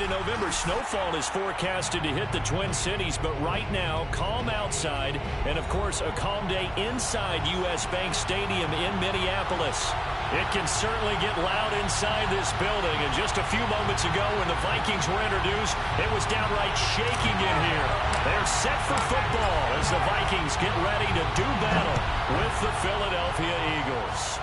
into November. Snowfall is forecasted to hit the Twin Cities, but right now, calm outside, and of course, a calm day inside U.S. Bank Stadium in Minneapolis. It can certainly get loud inside this building, and just a few moments ago when the Vikings were introduced, it was downright shaking in here. They're set for football as the Vikings get ready to do battle with the Philadelphia Eagles.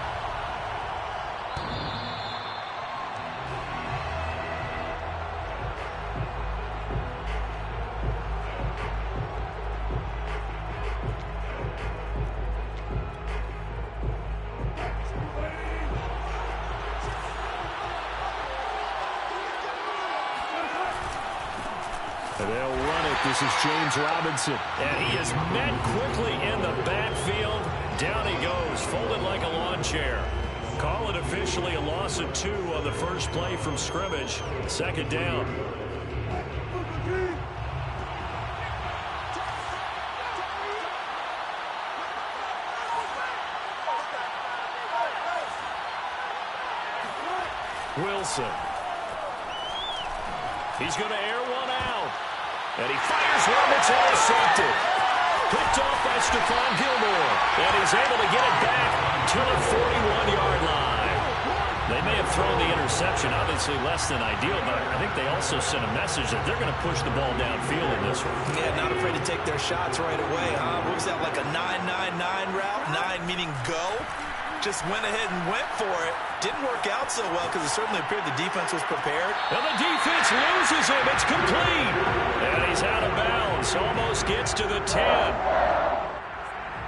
They'll run it. This is James Robinson. And he is met quickly in the backfield. Down he goes, folded like a lawn chair. Call it officially a loss of 2 on the first play from scrimmage. Second down. Wilson. He's going to air one out. And he fires one that's intercepted. Picked off by Stephon Gilmore. And he's able to get it back to the 41-yard line. They may have thrown the interception, obviously less than ideal, but I think they also sent a message that they're going to push the ball downfield in this one. Yeah, not afraid to take their shots right away, huh? What was that, like a 9-9-9 route? 9 meaning go? Just went ahead and went for it. Didn't work out so well because it certainly appeared the defense was prepared. And the defense loses him. It's complete. And he's out of bounds. Almost gets to the 10.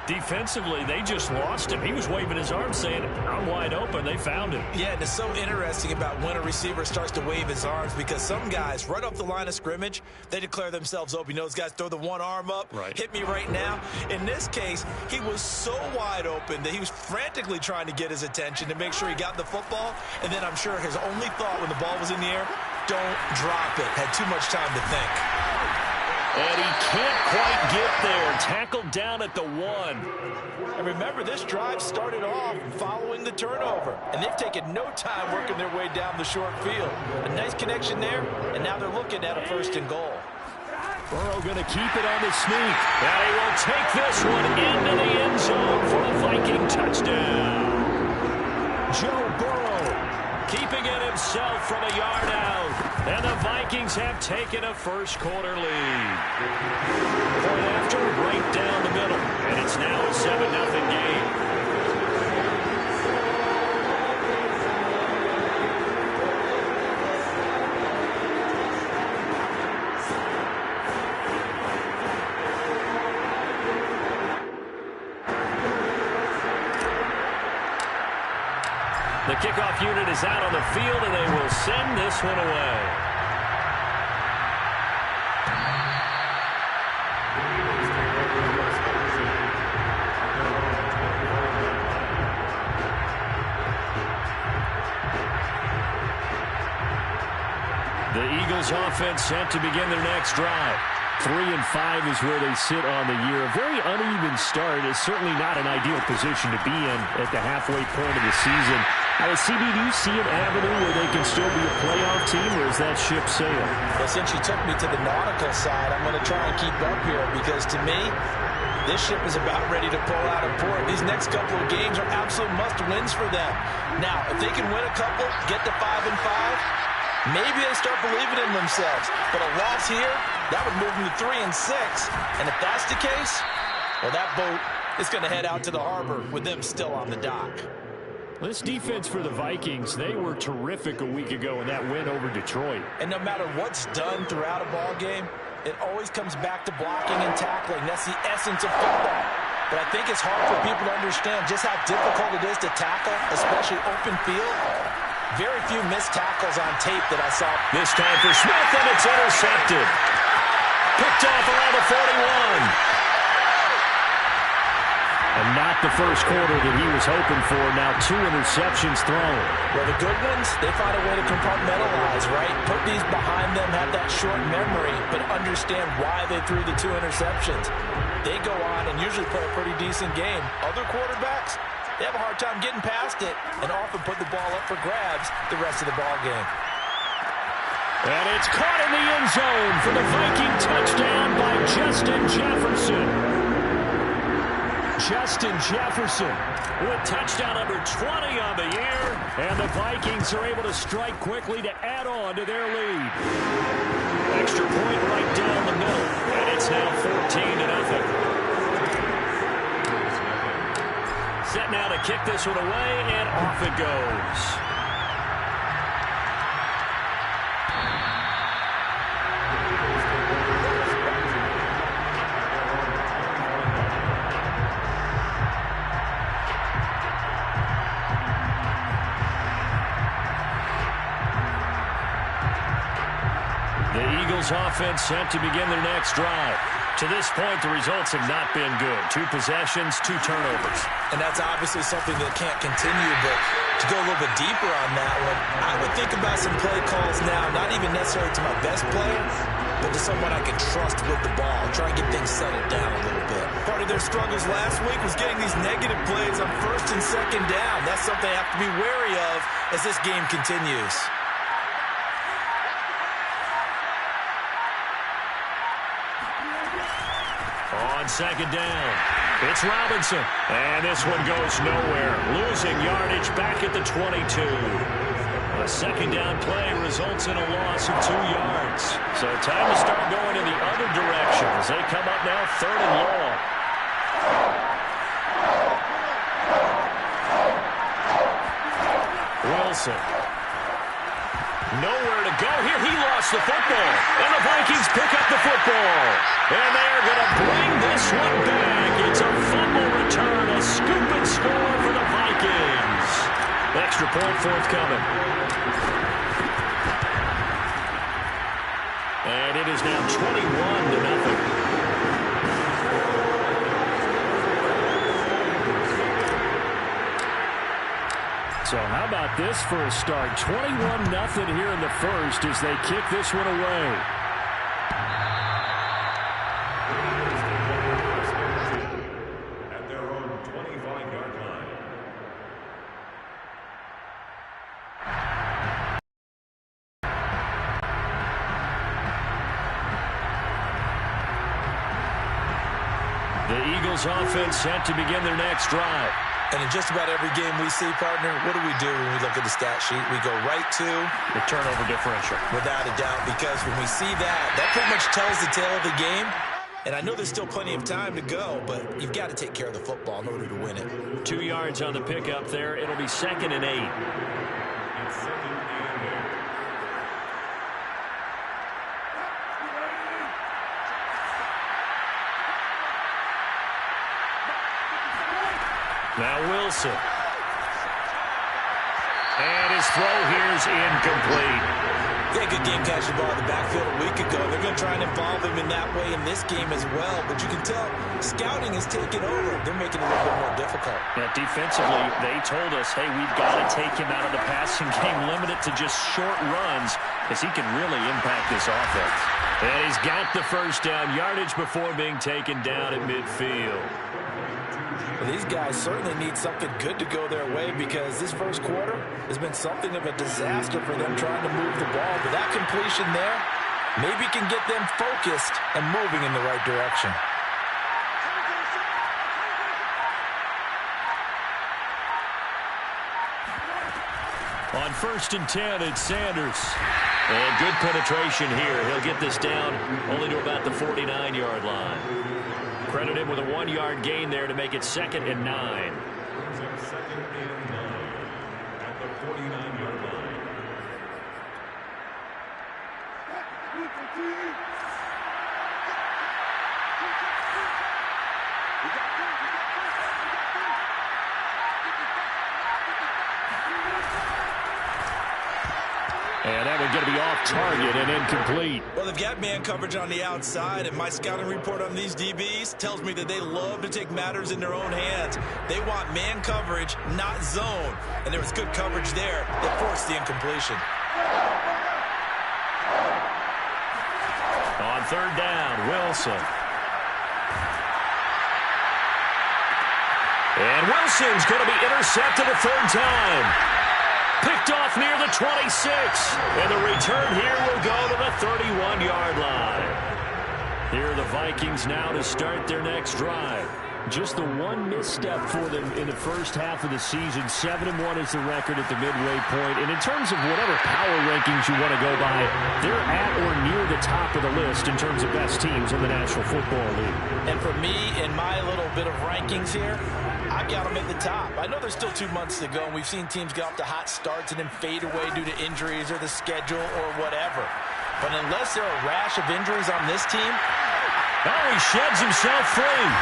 Defensively, they just lost him. He was waving his arms saying, I'm wide open. They found him. Yeah, and it's so interesting about when a receiver starts to wave his arms because some guys, right off the line of scrimmage, they declare themselves open. You know, those guys throw the one arm up, right. Hit me right now. In this case, he was so wide open that he was frantically trying to get his attention to make sure he got the football. And then I'm sure his only thought when the ball was in the air, don't drop it. Had too much time to think. And he can't quite get there. Tackled down at the 1. And remember, this drive started off following the turnover. And they've taken no time working their way down the short field. A nice connection there, and now they're looking at a 1st and goal. Burrow going to keep it on the sneak. And he will take this one into the end zone for a Viking touchdown. Joe Burrow keeping it himself from a yard out. And the Vikings have taken a first-quarter lead. Point after, right down the middle. And it's now a 7-0 game. The kickoff unit is out on the field, and they will send this one away. The Eagles offense set to begin their next drive. 3-5 is where they sit on the year. A very uneven start is certainly not an ideal position to be in at the halfway point of the season. CB, do you see an avenue where they can still be a playoff team, or is that ship sailed? Well, since you took me to the nautical side, I'm going to try and keep up here because, to me, this ship is about ready to pull out of port. These next couple of games are absolute must-wins for them. Now, if they can win a couple, get to 5-5, maybe they start believing in themselves. But a loss here, that would move them to 3-6. And if that's the case, well, that boat is going to head out to the harbor with them still on the dock. This defense for the Vikings, they were terrific a week ago in that win over Detroit. And no matter what's done throughout a ball game, it always comes back to blocking and tackling. That's the essence of football. But I think it's hard for people to understand just how difficult it is to tackle, especially open field. Very few missed tackles on tape that I saw. This time for Smith, and it's intercepted. Picked off around the 41. And not the first quarter that he was hoping for. Now 2 interceptions thrown. Well, the good ones, they find a way to compartmentalize, right? Put these behind them, have that short memory, but understand why they threw the 2 interceptions. They go on and usually play a pretty decent game. Other quarterbacks, they have a hard time getting past it and often put the ball up for grabs the rest of the ball game. And it's caught in the end zone for the Viking touchdown by Justin Jefferson. Justin Jefferson with touchdown number 20 on the year. And the Vikings are able to strike quickly to add on to their lead. Extra point right down the middle. And it's now 14-0. Set now to kick this one away, and off it goes. The Eagles offense set to begin their next drive. To this point, the results have not been good. 2 possessions, 2 turnovers. And that's obviously something that can't continue, but to go a little bit deeper on that one, I would think about some play calls now, not even necessarily to my best player, but to someone I can trust with the ball. Try and get things settled down a little bit. Part of their struggles last week was getting these negative plays on 1st and 2nd down. That's something I have to be wary of as this game continues. On 2nd down, it's Robinson. And this one goes nowhere. Losing yardage back at the 22. A 2nd down play results in a loss of 2 yards. So time to start going in the other direction as they come up now 3rd and long. Wilson. Nowhere to go here. He lost the football. And the Vikings pick up the football. And they are going to bring this one back. It's a fumble return. A scoop and score for the Vikings. Extra point forthcoming. And it is now 21-0. So how about this for a start? 21-0 here in the first as they kick this one away. At their own 25-yard line. The Eagles offense set to begin their next drive. And in just about every game we see, partner, what do when we look at the stat sheet? We go right to the turnover differential. Without a doubt, because when we see that, that pretty much tells the tale of the game. And I know there's still plenty of time to go, but you've got to take care of the football in order to win it. 2 yards on the pickup there. It'll be 2nd and 8. It's 2nd and 8. Now Wilson. And his throw here is incomplete. Yeah, good game catching the ball in the backfield a week ago. They're going to try and involve him in that way in this game as well. But you can tell scouting is taking over. They're making it a little bit more difficult. Yeah, defensively, they told us, hey, we've got to take him out of the passing game, limit it to just short runs, because he can really impact this offense. And he's got the first down, yardage before being taken down at midfield. Well, these guys certainly need something good to go their way because this first quarter has been something of a disaster for them trying to move the ball. But that completion there maybe can get them focused and moving in the right direction. On 1st and 10, it's Sanders. And good penetration here. He'll get this down only to about the 49-yard line. Credit him with a 1-yard gain there to make it 2nd and 9. Brings up 2nd and 9 at the 49-yard line. And that one's going to be off target and incomplete. Well, they've got man coverage on the outside, and my scouting report on these DBs tells me that they love to take matters in their own hands. They want man coverage, not zone. And there was good coverage there that forced the incompletion. On 3rd down, Wilson. And Wilson's going to be intercepted a 3rd time. Picked off near the the 26. And the return here will go to the 31-yard line. Here are the Vikings now to start their next drive. Just the one misstep for them in the first half of the season. 7-1 is the record at the midway point. And in terms of whatever power rankings you want to go by, they're at or near the top of the list in terms of best teams in the National Football League. And for me, in my little bit of rankings here, I've got them at the top. I know there's still 2 months to go, and we've seen teams get off to hot starts and then fade away due to injuries or the schedule or whatever. But unless there are a rash of injuries on this team... Oh, he sheds himself free.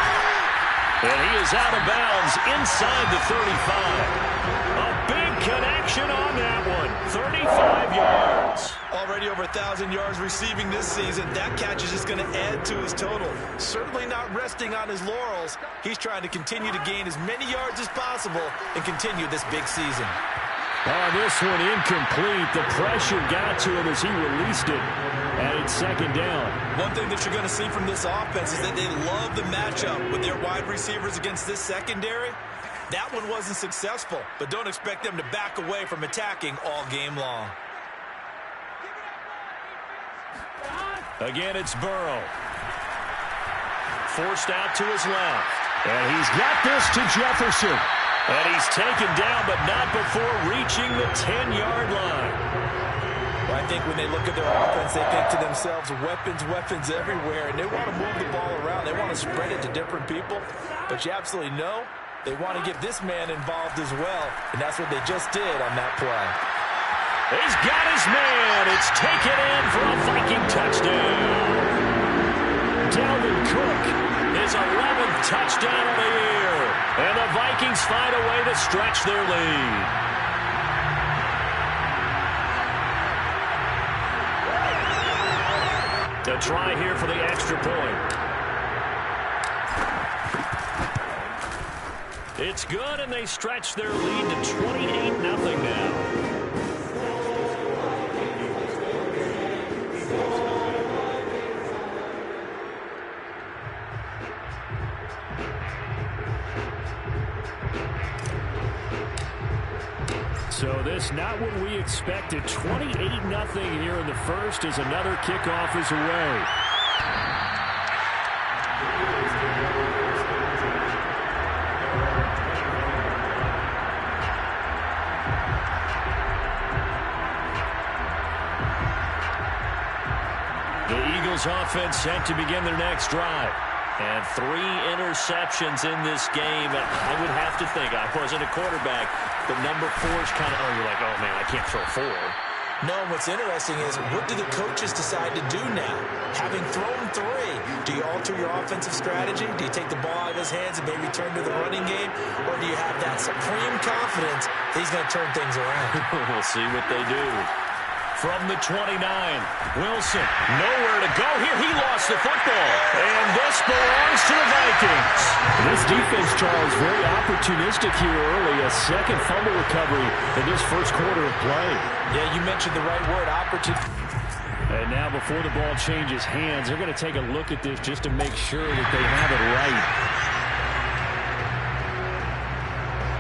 And he is out of bounds inside the 35. A big connection on that one. 35 yards. Already over 1,000 yards receiving this season. That catch is just going to add to his total. Certainly not resting on his laurels. He's trying to continue to gain as many yards as possible and continue this big season. Oh, this one incomplete. The pressure got to him as he released it. And it's second down. One thing that you're going to see from this offense is that they love the matchup with their wide receivers against this secondary. That one wasn't successful, but don't expect them to back away from attacking all game long. Again, it's Burrow. Forced out to his left. And he's got this to Jefferson. And he's taken down, but not before reaching the 10-yard line. Well, I think when they look at their offense, they think to themselves, weapons everywhere, and they want to move the ball around. They want to spread it to different people, but you absolutely know they want to get this man involved as well, and that's what they just did on that play. He's got his man. It's taken in for a Viking touchdown. Dalvin Cook, his 11th touchdown of the year, and the Vikings find a way to stretch their lead. A try here for the extra point. It's good, and they stretch their lead to 28-0 now. So this not what we expected. 28-0 here in the first as another kickoff is away. The Eagles offense set to begin their next drive. And 3 interceptions in this game. I would have to think, I wasn't a quarterback, but number 4 is kind of, you're like, oh man, I can't throw 4. No, what's interesting is, what do the coaches decide to do now? Having thrown 3, do you alter your offensive strategy? Do you take the ball out of his hands and maybe turn to the running game? Or do you have that supreme confidence that he's going to turn things around? We'll see what they do. From the 29, Wilson, nowhere to go here. He lost the football, and this belongs to the Vikings. This defense, Charles, very opportunistic here early. A second fumble recovery in this first quarter of play. Yeah, you mentioned the right word, opportunity. And now before the ball changes hands, they're going to take a look at this just to make sure that they have it right.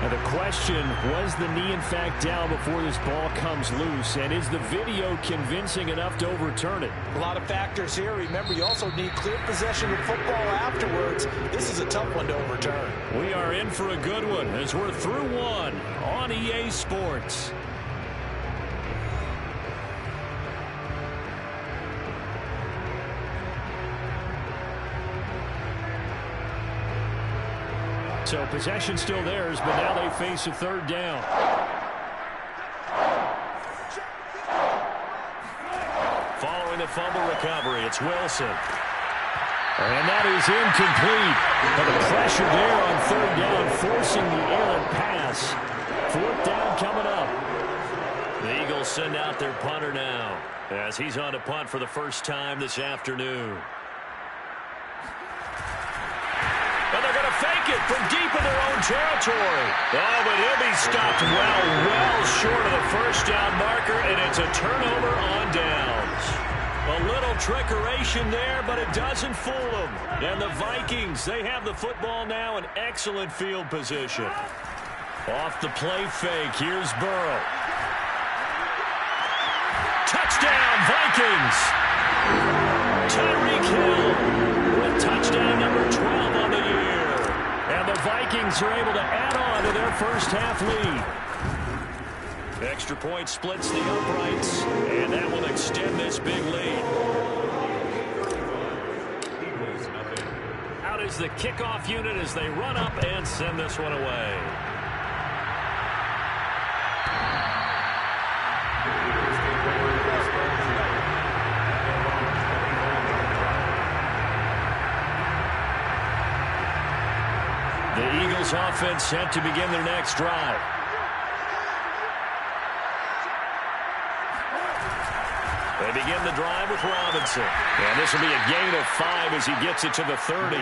Now the question, was the knee in fact down before this ball comes loose? And is the video convincing enough to overturn it? A lot of factors here. Remember, you also need clear possession of football afterwards. This is a tough one to overturn. We are in for a good one as we're through one on EA Sports. So possession still theirs, but now they face a third down. Following the fumble recovery, it's Wilson. And that is incomplete. But the pressure there on third down, forcing the errant pass. Fourth down coming up. The Eagles send out their punter now, as he's on to punt for the first time this afternoon. And they're going to fake it from deep in their own territory. Oh, but he'll be stopped well short of the first down marker, and it's a turnover on downs. A little trickeration there, but it doesn't fool them. And the Vikings, they have the football now in excellent field position. Off the play fake, here's Burrow. Touchdown, Vikings! Tyreek Hill with touchdown number 12 on the year. And the Vikings are able to add on to their first half lead. Extra point splits the uprights, and that will extend this big lead. Out is the kickoff unit as they run up and send this one away. The Eagles offense set to begin their next drive. They begin the drive with Robinson. And this will be a gain of 5 as he gets it to the 30.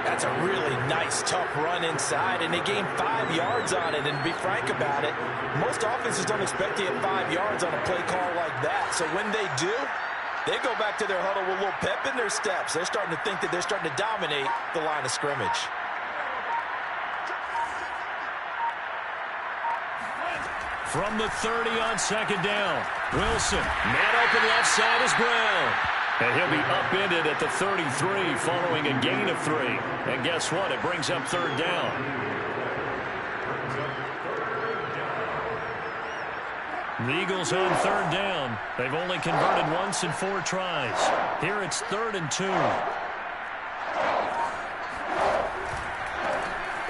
That's a really nice, tough run inside, and they gained 5 yards on it. And to be frank about it, most offenses don't expect to get 5 yards on a play call like that. So when they do, they go back to their huddle with a little pep in their steps. They're starting to think that they're starting to dominate the line of scrimmage. From the 30 on second down, Wilson, man open left side is Brown. And he'll be upended at the 33 following a gain of 3. And guess what? It brings up third down. The Eagles on third down. They've only converted once in 4 tries. Here it's 3rd and 2.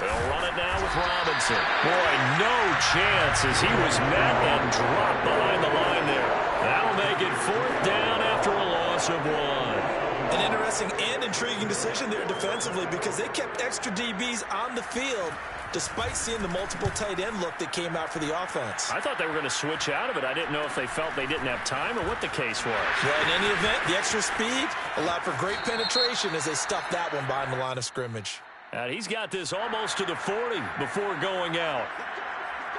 They'll run it now with Robinson. Boy, no chance as he was met and dropped behind the line there. That'll make it 4th down after a loss of 1. An interesting and intriguing decision there defensively because they kept extra DBs on the field despite seeing the multiple tight end look that came out for the offense. I thought they were going to switch out of it. I didn't know if they felt they didn't have time or what the case was. Well, in any event, the extra speed allowed for great penetration as they stuffed that one behind the line of scrimmage. And he's got this almost to the 40 before going out.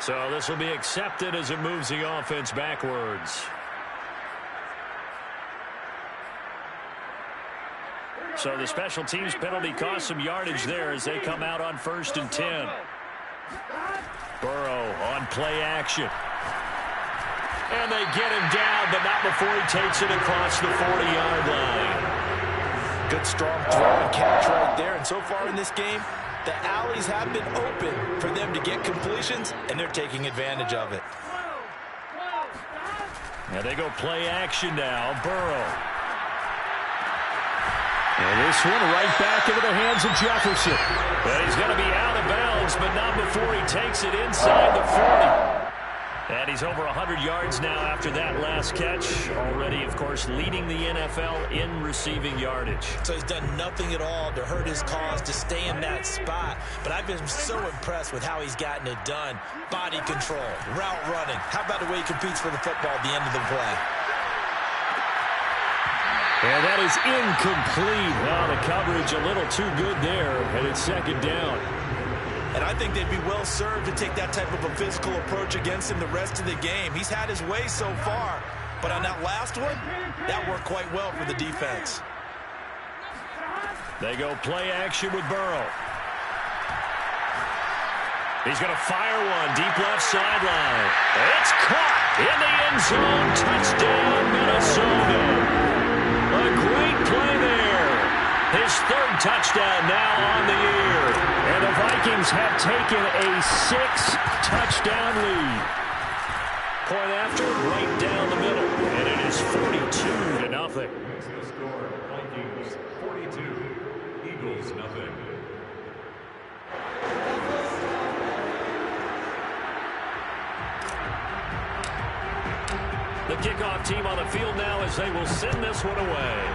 So this will be accepted as it moves the offense backwards. So the special teams penalty cost some yardage there as they come out on 1st and 10. Burrow on play action. And they get him down, but not before he takes it across the 40-yard line. Good strong throw and catch right there. And so far in this game, the alleys have been open for them to get completions, and they're taking advantage of it. And they go play action now. Burrow. And this one right back into the hands of Jefferson. And he's going to be out of bounds, but not before he takes it inside the 40. And he's over 100 yards now after that last catch. Already, of course, leading the NFL in receiving yardage. So he's done nothing at all to hurt his cause, to stay in that spot. But I've been so impressed with how he's gotten it done. Body control, route running. How about the way he competes for the football at the end of the play? And that is incomplete. Well, the coverage a little too good there, and it's 2nd down. And I think they'd be well served to take that type of a physical approach against him the rest of the game. He's had his way so far, but on that last one, that worked quite well for the defense. They go play action with Burrow. He's going to fire one deep left sideline. It's caught in the end zone. Touchdown, Minnesota. A great play there. His 3rd touchdown now on the year. And the Vikings have taken a 6-touchdown lead. Point after, right down the middle. And it is 42-0. The score, Vikings 42, Eagles 0. The kickoff team on the field now as they will send this one away.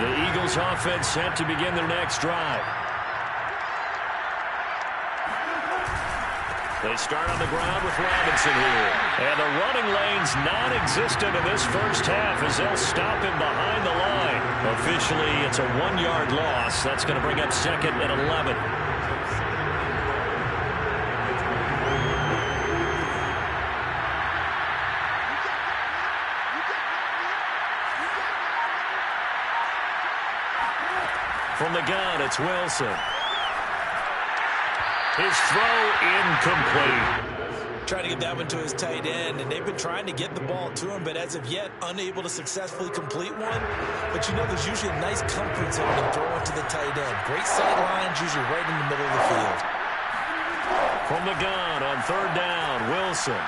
The Eagles offense set to begin their next drive. They start on the ground with Robinson here. And the running lane's non-existent in this first half as they'll stop him behind the line. Officially, it's a 1-yard loss. That's going to bring up 2nd and 11. From the gun, it's Wilson. His throw incomplete. Trying to get that one to his tight end, and they've been trying to get the ball to him, but as of yet, unable to successfully complete one. But you know, there's usually a nice comfort zone in throwing to the tight end. Great sight lines, usually right in the middle of the field. From the gun on third down, Wilson.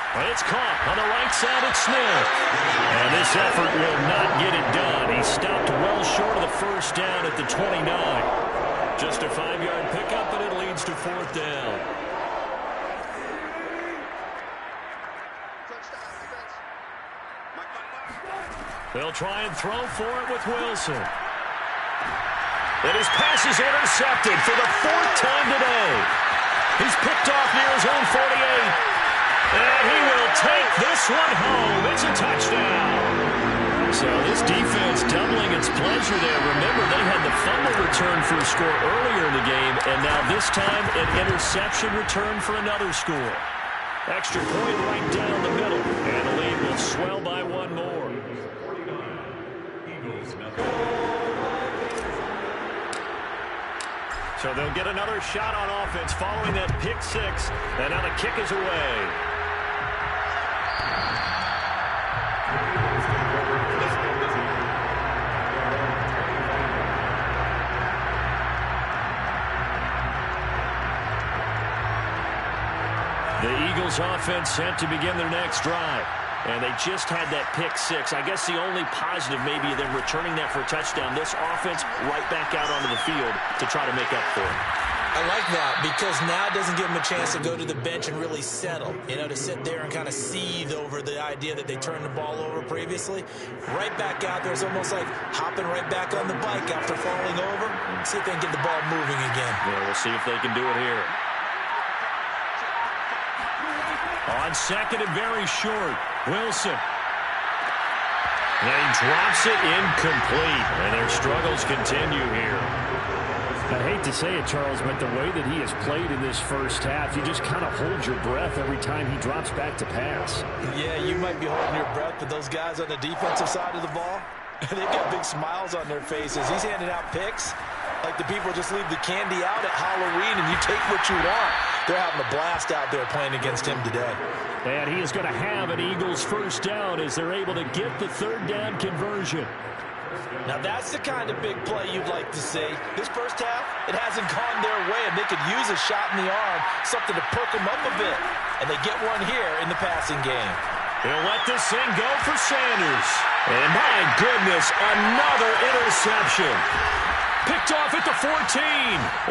It's caught on the right side of Smith. And this effort will not get it done. He stopped well short of the first down at the 29. Just a 5-yard pickup, and it leads to fourth down. They'll try and throw for it with Wilson. And his pass is intercepted for the fourth time today. He's picked off near his own 48. And he will take this one home. It's a touchdown. So this defense doubling its pleasure there. Remember, they had the fumble return for a score earlier in the game, and now this time an interception return for another score. Extra point right down the middle, and the lead will swell by one more. So they'll get another shot on offense following that pick six, and now the kick is away. The Eagles offense set to begin their next drive. And they just had that pick six. I guess the only positive maybe of them returning that for a touchdown. This offense right back out onto the field to try to make up for it. I like that because now it doesn't give them a chance to go to the bench and really settle. You know, to sit there and kind of seethe over the idea that they turned the ball over previously. Right back out there. It's almost like hopping right back on the bike after falling over. See if they can get the ball moving again. Yeah, we'll see if they can do it here. On second and very short, Wilson. And he drops it incomplete, and their struggles continue here. I hate to say it, Charles, but the way that he has played in this first half, you just kind of hold your breath every time he drops back to pass. Yeah, you might be holding your breath, but those guys on the defensive side of the ball, they've got big smiles on their faces. He's handing out picks like the people just leave the candy out at Halloween and you take what you want. They're having a blast out there playing against him today. And he is going to have an Eagles first down as they're able to get the third down conversion. Now that's the kind of big play you'd like to see. This first half, it hasn't gone their way, and they could use a shot in the arm, something to perk them up a bit. And they get one here in the passing game. He'll let this thing go for Sanders. And my goodness, another interception. Picked off at the 14.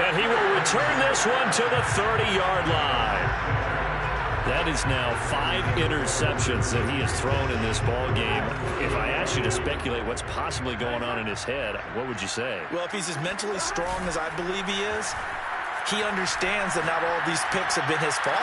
And he will return this one to the 30-yard line. That is now 5 interceptions that he has thrown in this ball game. If I asked you to speculate what's possibly going on in his head, what would you say? Well, if he's as mentally strong as I believe he is, he understands that not all these picks have been his fault.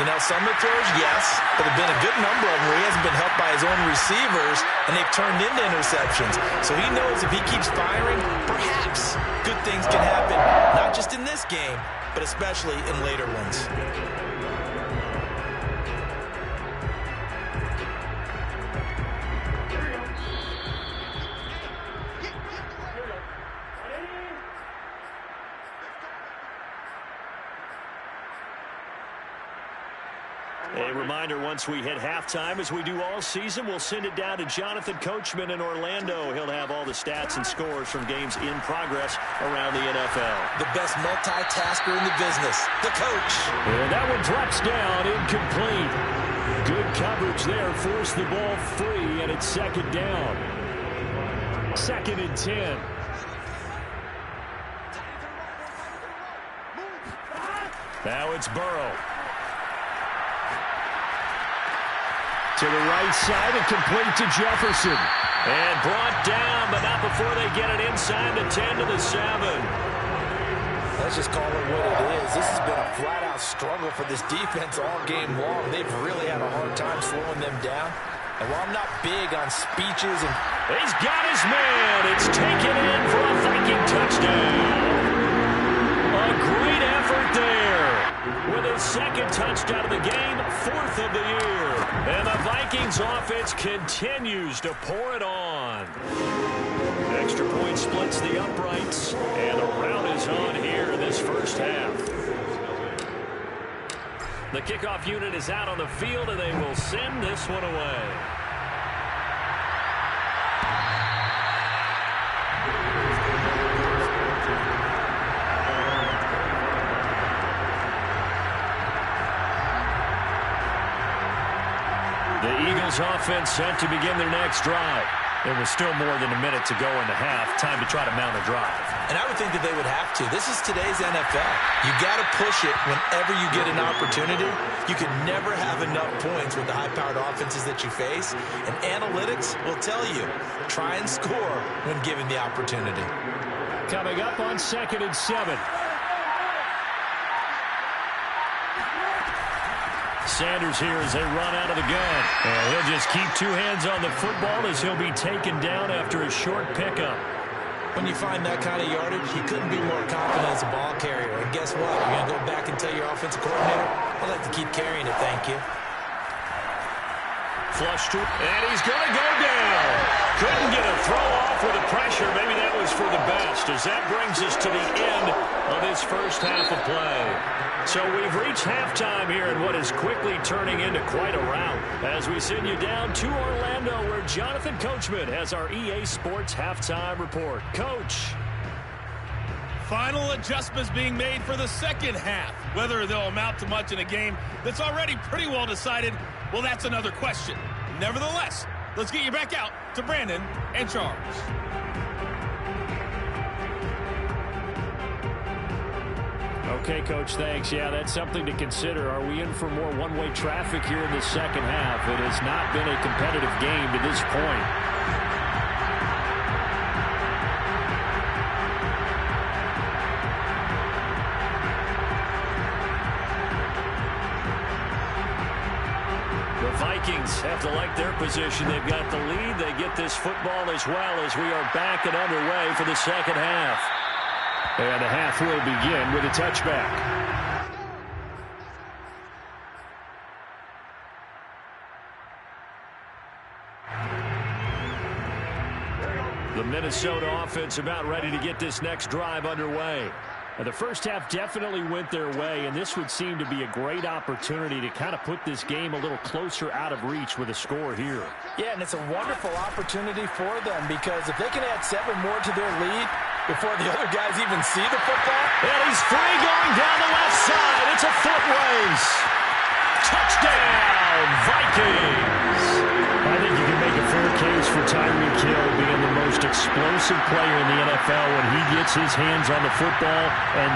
You know, some of the throws, yes, but there have been a good number of them where he hasn't been helped by his own receivers, and they've turned into interceptions. So he knows if he keeps firing, perhaps good things can happen, not just in this game, but especially in later ones. A reminder, once we hit halftime, as we do all season, we'll send it down to Jonathan Coachman in Orlando. He'll have all the stats and scores from games in progress around the NFL. The best multitasker in the business, the coach. And that one drops down, incomplete. Good coverage there, forced the ball free, and it's second down. 2nd and 10. Now it's Burrow. To the right side and complete to Jefferson. And brought down, but not before they get it inside the 10 to the 7. Let's just call it what it is. This has been a flat-out struggle for this defense all game long. They've really had a hard time slowing them down. And while I'm not big on speeches and... He's got his man. It's taken in for a Viking touchdown. A great effort there. With his second touchdown of the game, 4th of the year. And the Vikings offense continues to pour it on. extra point splits the uprights. And a rout is on here in this first half. The kickoff unit is out on the field, and they will send this one away. The Eagles offense set to begin their next drive. There was still more than a minute to go in the half. Time to try to mount a drive. And I would think that they would have to. This is today's NFL. You got to push it whenever you get an opportunity. You can never have enough points with the high-powered offenses that you face. And analytics will tell you, try and score when given the opportunity. Coming up on 2nd and 7. Sanders here as they run out of the gun. And he'll just keep two hands on the football as he'll be taken down after a short pickup. When you find that kind of yardage, you couldn't be more confident as a ball carrier. And guess what? You're going to go back and tell your offensive coordinator, I'd like to keep carrying it, thank you. Flush to, and he's going to go down. Couldn't get a throw off with the pressure. Maybe that was for the best, as that brings us to the end of this first half of play. So we've reached halftime here in what is quickly turning into quite a rout as we send you down to Orlando, where Jonathan Coachman has our EA Sports halftime report. Coach. Final adjustments being made for the second half. Whether they'll amount to much in a game that's already pretty well decided, well, that's another question. Nevertheless, let's get you back out to Brandon and Charles. Okay, Coach, thanks. Yeah, that's something to consider. Are we in for more one-way traffic here in the second half? It has not been a competitive game to this point. The Vikings have to like their position. They've got the lead. They get this football as well as we are back and underway for the second half. And the half will begin with a touchback. The Minnesota offense about ready to get this next drive underway. The first half definitely went their way, and this would seem to be a great opportunity to kind of put this game a little closer out of reach with a score here. Yeah, and it's a wonderful opportunity for them, because if they can add 7 more to their lead before the other guys even see the football. And he's free going down the left side. It's a foot race. Touchdown, Vikings. I think you can make a fair case for Tyreek Hill being the most explosive player in the NFL when he gets his hands on the football. And